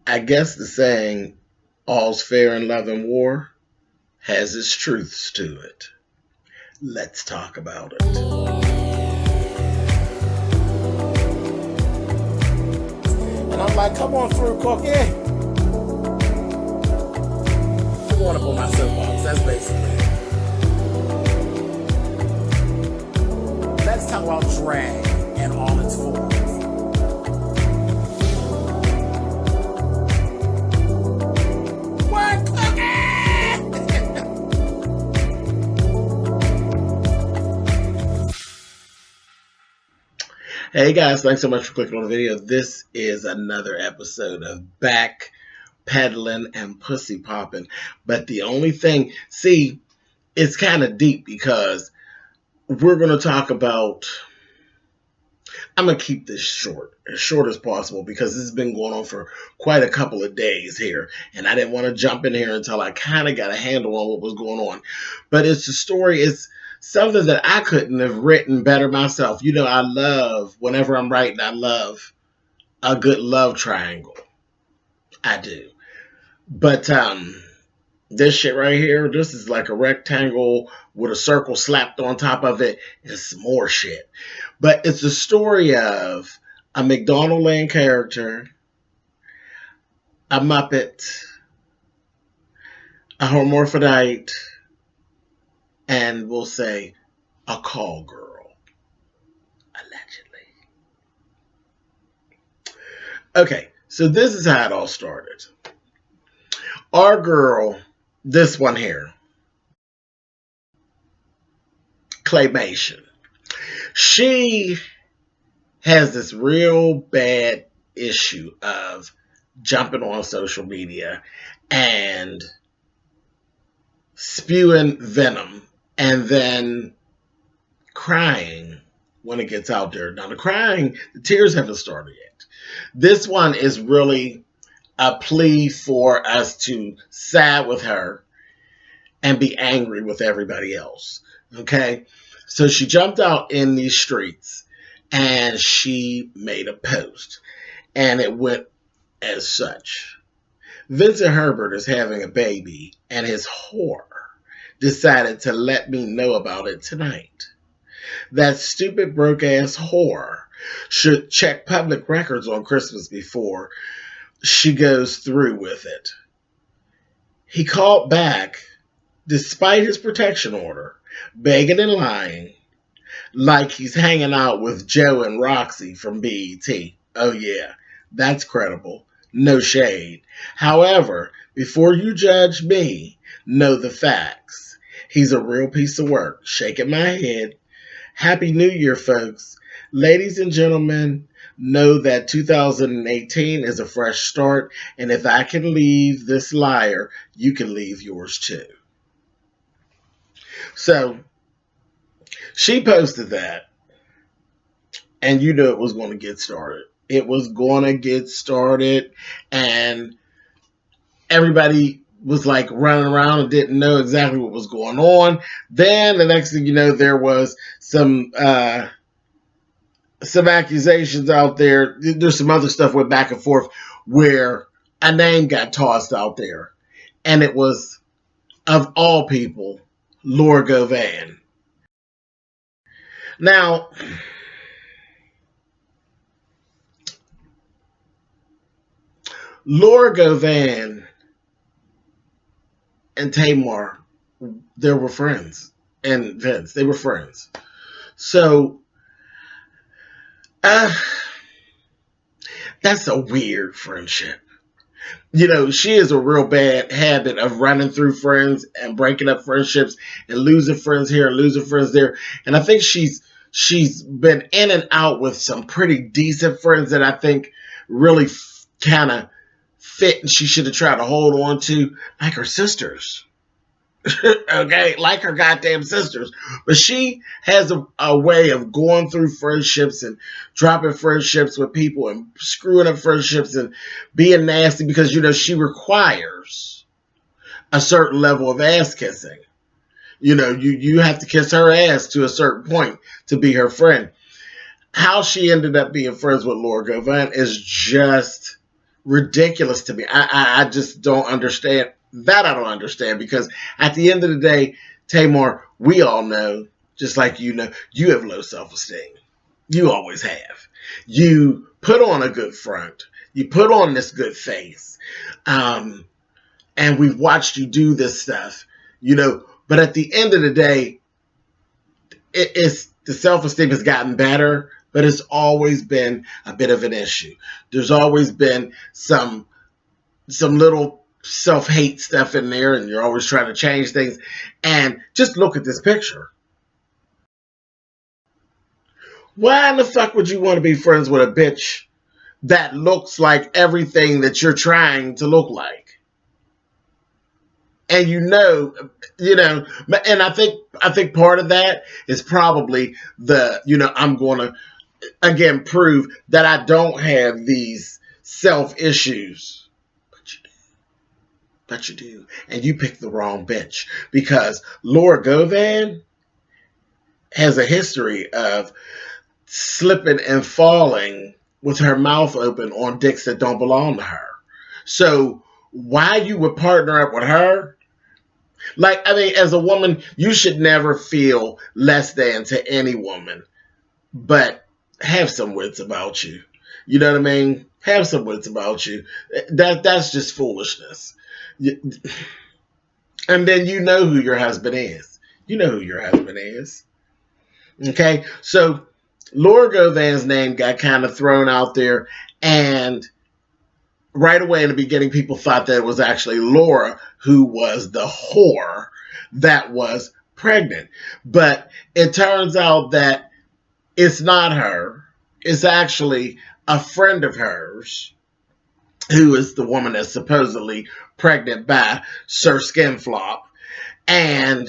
I guess the saying, all's fair in love and war, has its truths to it. Let's talk about it. And I'm like, come on through, Cookie. I'm going up on my soapbox. That's basically it. Let's talk about drag and all its forms. What, Cookie? Hey guys, thanks so much for clicking on the video. This is another episode of Back Peddlin and Pussy Poppin'. But the only thing, see, it's kind of deep because we're going to talk about, I'm going to keep this short as possible, because this has been going on for quite a couple of days here. And I didn't want to jump in here until I kind of got a handle on what was going on. But it's a story, it's something that I couldn't have written better myself. You know, I love, whenever I'm writing, I love a good love triangle. I do. But this shit right here, this is like a rectangle with a circle slapped on top of it. It's some more shit. But it's a story of a McDonaldland character, a Muppet, a hermaphrodite, and we'll say a call girl, allegedly. Okay, so this is how it all started. Our girl, this one here, Claymation, she has this real bad issue of jumping on social media and spewing venom and then crying when it gets out there. Now, the tears haven't started yet. This one is really a plea for us to side with her and be angry with everybody else. Okay? So she jumped out in these streets and she made a post. And it went as such. Vincent Herbert is having a baby and his whore decided to let me know about it tonight. That stupid broke ass whore should check public records on Christmas before she goes through with it. He called back despite his protection order, begging and lying, like he's hanging out with Joe and Roxy from BET. Oh yeah, that's credible. No shade. However, before you judge me, know the facts. He's a real piece of work. Shaking my head. Happy New Year, folks. Ladies and gentlemen, know that 2018 is a fresh start, and if I can leave this liar, you can leave yours too. So, she posted that, and you know it was going to get started. It was going to get started, and everybody was like running around and didn't know exactly what was going on. Then the next thing you know, there was some accusations out there. There's some other stuff went back and forth where a name got tossed out there, and it was, of all people, Laura Govan. Now, Laura Govan and Tamar, they were friends, and Vince, they were friends. So, that's a weird friendship. You know, she has a real bad habit of running through friends and breaking up friendships and losing friends here and losing friends there. And I think she's been in and out with some pretty decent friends that I think really kind of fit, and she should have tried to hold on to, like her sisters. Okay, like her goddamn sisters. But she has a way of going through friendships and dropping friendships with people and screwing up friendships and being nasty because, you know, she requires a certain level of ass kissing. You know, you have to kiss her ass to a certain point to be her friend. How she ended up being friends with Laura Govan is just ridiculous to me. I just don't understand that. I don't understand because at the end of the day, Tamar, we all know, just like you know, you have low self-esteem. You always have. You put on a good front. You put on this good face. Um, and we've watched you do this stuff, you know, but at the end of the day, it's the self-esteem has gotten better, but it's always been a bit of an issue. There's always been some little self-hate stuff in there, and you're always trying to change things. And just look at this picture. Why in the fuck would you want to be friends with a bitch that looks like everything that you're trying to look like? And and I think part of that is probably I'm going to again prove that I don't have these self issues. But you do. And you picked the wrong bitch because Laura Govan has a history of slipping and falling with her mouth open on dicks that don't belong to her. So why you would partner up with her? Like, I mean, as a woman, you should never feel less than to any woman, but have some wits about you. You know what I mean? Have some wits about you. That's just foolishness. And then you know who your husband is. You know who your husband is. Okay? So Laura Govan's name got kind of thrown out there, and right away in the beginning, people thought that it was actually Laura who was the whore that was pregnant. But it turns out that it's not her. It's actually a friend of hers who is the woman that's supposedly pregnant by Sir Skinflop. And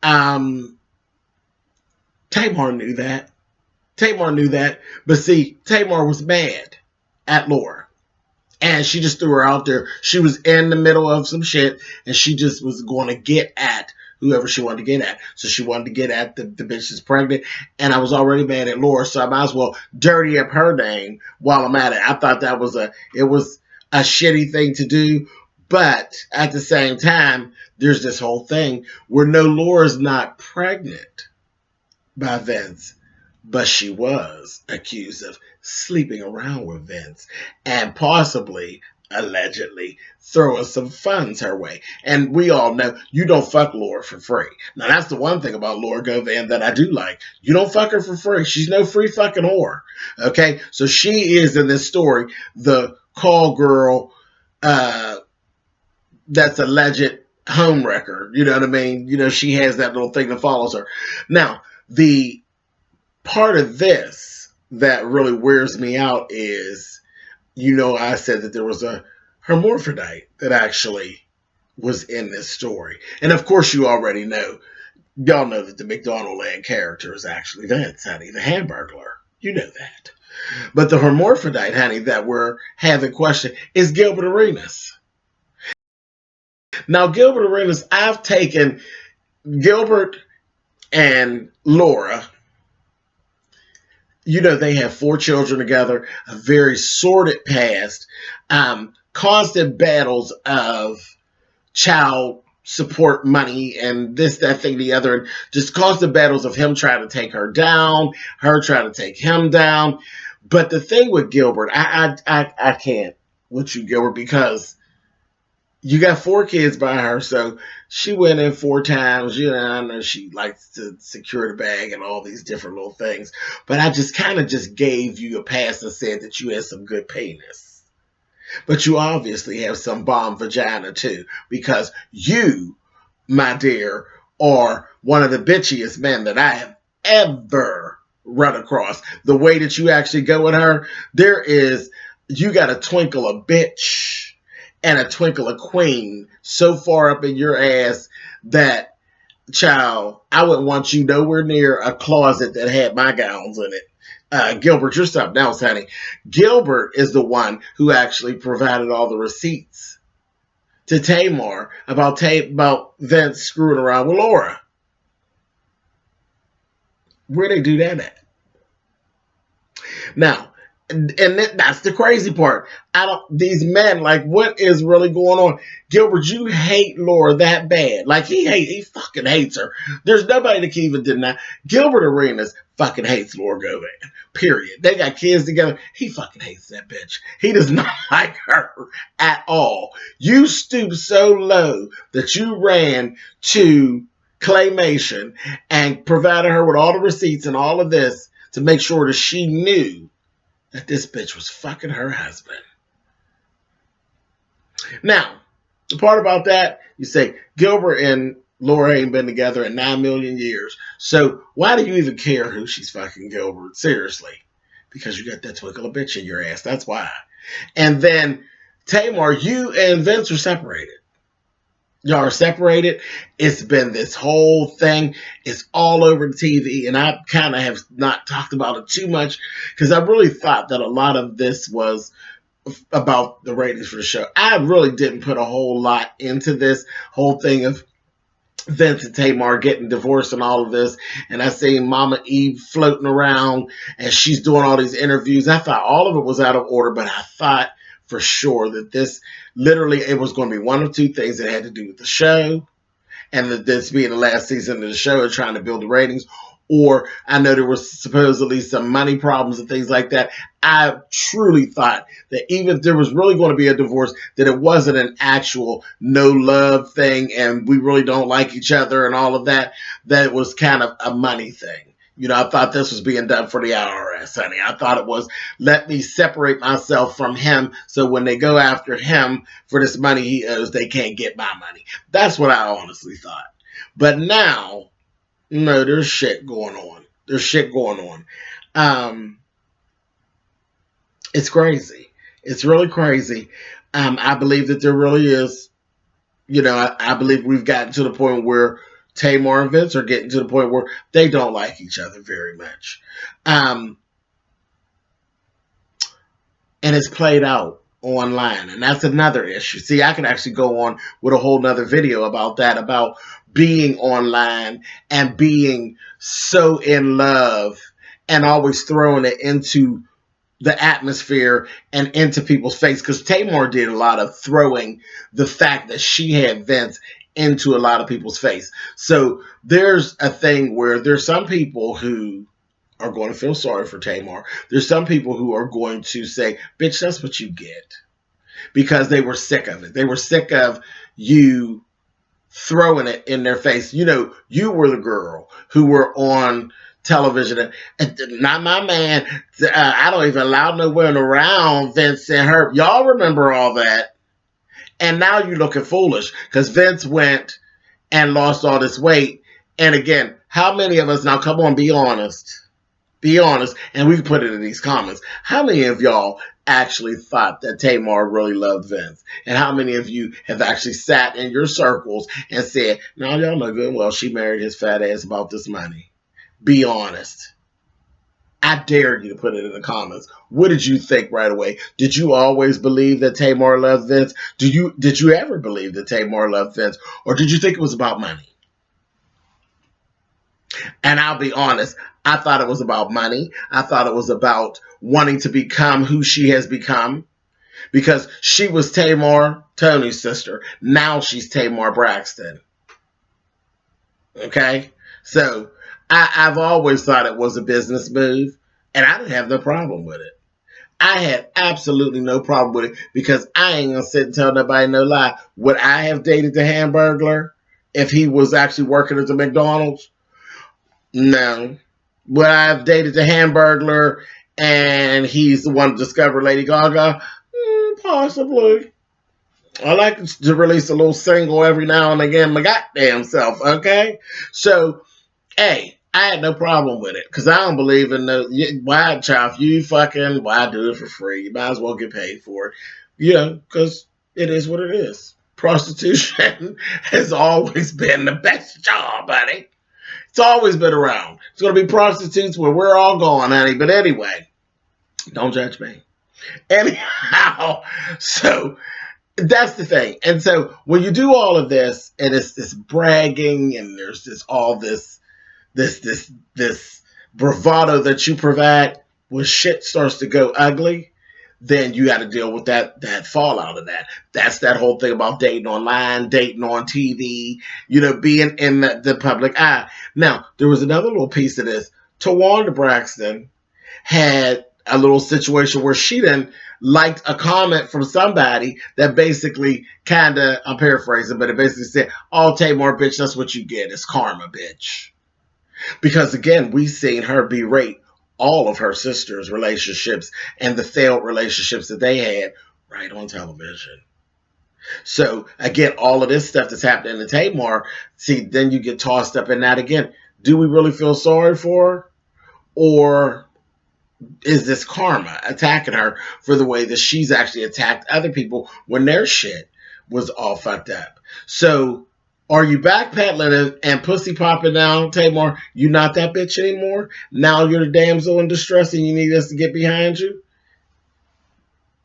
Tamar knew that. Tamar knew that. But see, Tamar was mad at Laura. And she just threw her out there. She was in the middle of some shit, and she just was going to get at whoever she wanted to get at. So she wanted to get at the bitch that's pregnant, and I was already mad at Laura, so I might as well dirty up her name while I'm at it. I thought it was a shitty thing to do, but at the same time, there's this whole thing where no, Laura's not pregnant by Vince, but she was accused of sleeping around with Vince and possibly, allegedly, throwing some funds her way. And we all know you don't fuck Laura for free. Now, that's the one thing about Laura Govan that I do like. You don't fuck her for free. She's no free fucking whore. Okay? So she is, in this story, the call girl that's alleged home wrecker. You know what I mean? You know, she has that little thing that follows her. Now, the part of this that really wears me out is, I said that there was a hermaphrodite that actually was in this story. And of course, you already know, y'all know that the McDonald Land character is actually Vince, honey, the Hamburglar. You know that. But the hermaphrodite, honey, that we're having question is Gilbert Arenas. Now, Gilbert Arenas, I've taken Gilbert and Laura. They have 4 children together, a very sordid past, constant battles of child support money and this, that, thing, the other, and just constant battles of him trying to take her down, her trying to take him down. But the thing with Gilbert, I can't with you, Gilbert, because you got 4 kids by her, so she went in 4 times. I know she likes to secure the bag and all these different little things. But I just kind of just gave you a pass and said that you had some good penis. But you obviously have some bomb vagina too, because you, my dear, are one of the bitchiest men that I have ever run across. The way that you actually go with her, you got a twinkle a bitch and a twinkle a queen so far up in your ass that, child, I wouldn't want you nowhere near a closet that had my gowns in it. Gilbert, you're something else, honey. Gilbert is the one who actually provided all the receipts to Tamar about Vince screwing around with Laura. Where they do that at? Now, And that's the crazy part. These men, like, what is really going on? Gilbert, you hate Laura that bad. Like, he fucking hates her. There's nobody that can even deny. Gilbert Arenas fucking hates Laura Govan. Period. They got kids together. He fucking hates that bitch. He does not like her at all. You stooped so low that you ran to Claymation and provided her with all the receipts and all of this to make sure that she knew that this bitch was fucking her husband. Now, the part about that, you say, Gilbert and Laura ain't been together in 9 million years. So why do you even care who she's fucking, Gilbert? Seriously. Because you got that twinkle of bitch in your ass. That's why. And then, Tamar, you and Vince are separated. Y'all are separated. It's been this whole thing. It's all over the TV. And I kind of have not talked about it too much because I really thought that a lot of this was about the ratings for the show. I really didn't put a whole lot into this whole thing of Vince and Tamar getting divorced and all of this. And I seen Mama Eve floating around and she's doing all these interviews. I thought all of it was out of order, but I thought for sure that this literally, it was going to be one of two things that had to do with the show and that this being the last season of the show and trying to build the ratings. Or I know there was supposedly some money problems and things like that. I truly thought that even if there was really going to be a divorce, that it wasn't an actual no love thing and we really don't like each other and all of that, that it was kind of a money thing. You know, I thought this was being done for the IRS, honey. I thought it was, let me separate myself from him so when they go after him for this money he owes, they can't get my money. That's what I honestly thought. But now, no, there's shit going on. There's shit going on. It's crazy. It's really crazy. I believe that there really is, you know, I believe we've gotten to the point where Tamar and Vince are getting to the point where they don't like each other very much. And it's played out online. And that's another issue. See, I can actually go on with a whole nother video about that, about being online and being so in love and always throwing it into the atmosphere and into people's face. Because Tamar did a lot of throwing the fact that she had Vince into a lot of people's face. So there's a thing where there's some people who are going to feel sorry for Tamar. There's some people who are going to say, bitch, that's what you get. Because they were sick of it. They were sick of you throwing it in their face. You know, you were the girl who were on television. And not my man. I don't even allow no one around Vince and her. Y'all remember all that. And now you're looking foolish because Vince went and lost all this weight. And again, how many of us, now come on, be honest. Be honest. And we can put it in these comments. How many of y'all actually thought that Tamar really loved Vince? And how many of you have actually sat in your circles and said, no, y'all know good and well she married his fat ass about this money? Be honest. I dare you to put it in the comments. What did you think right away? Did you always believe that Tamar loved Vince? Did you ever believe that Tamar loved Vince? Or did you think it was about money? And I'll be honest, I thought it was about money. I thought it was about wanting to become who she has become. Because she was Tamar, Tony's sister. Now she's Tamar Braxton. Okay? So I've always thought it was a business move, and I didn't have no problem with it. I had absolutely no problem with it because I ain't going to sit and tell nobody no lie. Would I have dated the Hamburglar if he was actually working at the McDonald's? No. Would I have dated the Hamburglar and he's the one to discover Lady Gaga? Possibly. I like to release a little single every now and again, my goddamn self, okay? So, hey, I had no problem with it because I don't believe in the why child. You fucking why do it for free? You might as well get paid for it, you know, because it is what it is. Prostitution has always been the best job, honey. It's always been around. It's going to be prostitutes where we're all going, honey. But anyway, don't judge me. Anyhow, so that's the thing. And so when you do all of this, and it's this bragging, and there's this all this bravado that you provide, when shit starts to go ugly, then you got to deal with that fallout of that. That's that whole thing about dating online, dating on TV, being in the public eye. Now, there was another little piece of this. Tawanda Braxton had a little situation where she then liked a comment from somebody that basically kind of, I'm paraphrasing, but it basically said, "Oh, Tamar, bitch, that's what you get. It's karma, bitch." Because again, we've seen her berate all of her sisters' relationships and the failed relationships that they had right on television. So again, all of this stuff that's happening to Tamar, see, then you get tossed up in that again. Do we really feel sorry for her? Or is this karma attacking her for the way that she's actually attacked other people when their shit was all fucked up? So are you backpedaling and pussy popping now, Tamar? You not that bitch anymore? Now you're the damsel in distress and you need us to get behind you?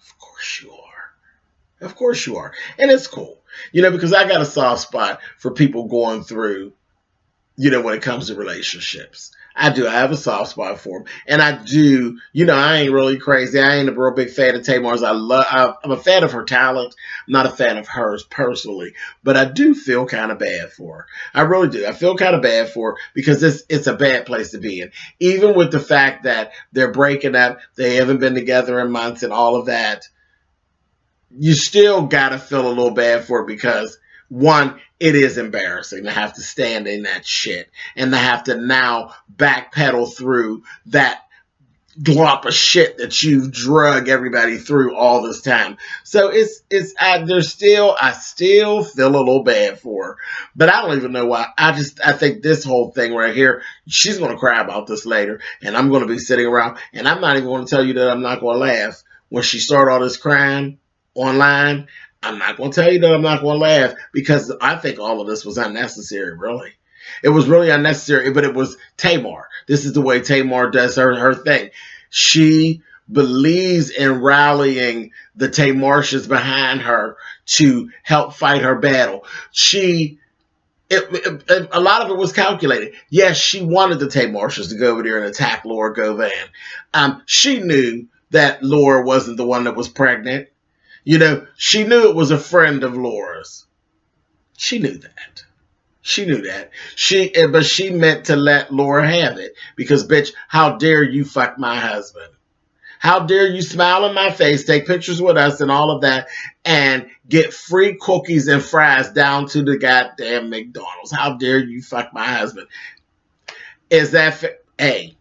Of course you are. Of course you are. And it's cool. Because I got a soft spot for people going through, when it comes to relationships. I do. I have a soft spot for them. And I do, I ain't really crazy. I ain't a real big fan of Tamar's. I'm a fan of her talent. I'm not a fan of hers personally. But I do feel kind of bad for her. I really do. I feel kind of bad for her because it's a bad place to be in. Even with the fact that they're breaking up, they haven't been together in months and all of that, you still got to feel a little bad for her because, one, it is embarrassing to have to stand in that shit and to have to now backpedal through that glop of shit that you've drug everybody through all this time. So I still feel a little bad for her, but I don't even know why. I think this whole thing right here, she's going to cry about this later, and I'm going to be sitting around, and I'm not even going to tell you that I'm not going to laugh when she started all this crying online. I'm not going to tell you that I'm not going to laugh because I think all of this was unnecessary, really. It was really unnecessary, but it was Tamar. This is the way Tamar does her thing. She believes in rallying the Tamartians behind her to help fight her battle. A lot of it was calculated. Yes, she wanted the Tamartians to go over there and attack Laura Govan. She knew that Laura wasn't the one that was pregnant. She knew it was a friend of Laura's. She knew that. But she meant to let Laura have it because, bitch, how dare you fuck my husband? How dare you smile in my face, take pictures with us and all of that, and get free cookies and fries down to the goddamn McDonald's? How dare you fuck my husband? Is that hey?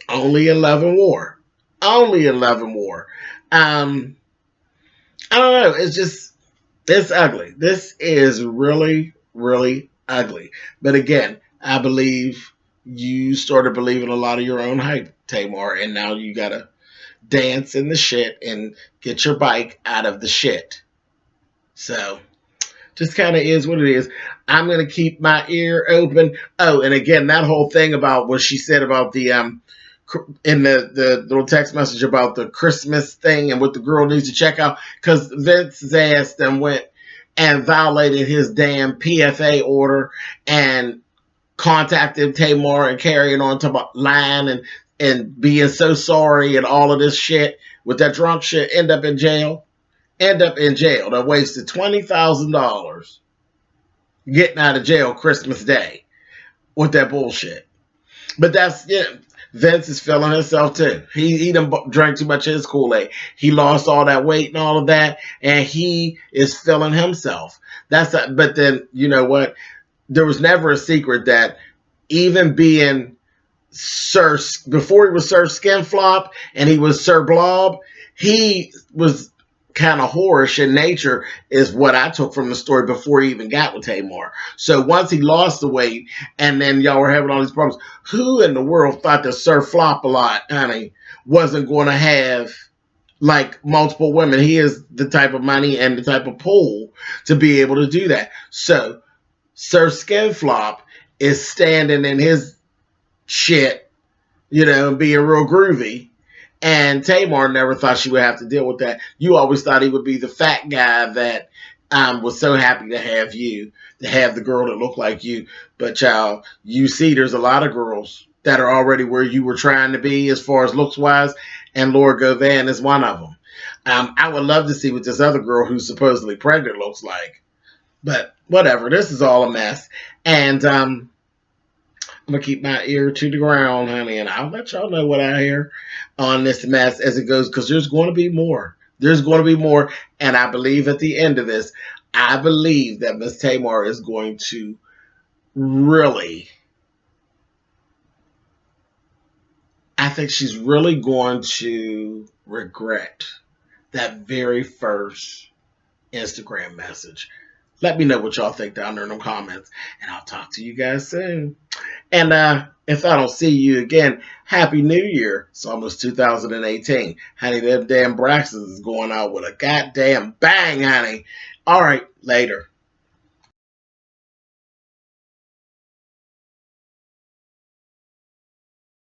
Only in love and war. Only in love and war. I don't know. It's ugly. This is really, really ugly. But again, I believe you started believing a lot of your own hype, Tamar, and now you gotta dance in the shit and get your bike out of the shit. So, just kind of is what it is. I'm gonna keep my ear open. Oh, and again, that whole thing about what she said about the in the little text message about the Christmas thing and what the girl needs to check out, because Vince's ass then went and violated his damn PFA order and contacted Tamar and carrying on to line and being so sorry and all of this shit with that drunk shit. End up in jail. That wasted $20,000 getting out of jail Christmas Day with that bullshit. But that's, Vince is feeling himself too. He done drank too much of his Kool-Aid. He lost all that weight and all of that, and he is feeling himself. But then, you know what? There was never a secret that even being Sir, before he was Sir Skinflop and he was Sir Blob, he was kind of whorish in nature, is what I took from the story before he even got with Tamar. So once he lost the weight and then y'all were having all these problems, who in the world thought that Sir Flop a lot, honey, wasn't going to have like multiple women? He is the type of money and the type of pull to be able to do that. So Sir Skinflop is standing in his shit, being real groovy. And Tamar never thought she would have to deal with that. You always thought he would be the fat guy that was so happy to have you, to have the girl that looked like you. But child, you see there's a lot of girls that are already where you were trying to be as far as looks wise, and Laura Govan is one of them. I would love to see what this other girl who's supposedly pregnant looks like, but whatever. This is all a mess, and I'm gonna keep my ear to the ground, honey, and I'll let y'all know what I hear on this mess as it goes, because there's going to be more. There's going to be more, and I believe at the end of this, I believe that Miss Tamar is going to really, I think she's really going to regret that very first Instagram message. Let me know what y'all think down there in the comments, and I'll talk to you guys soon. And if I don't see you again, Happy New Year. It's almost 2018. Honey, them damn Braxtons is going out with a goddamn bang, honey. All right, later.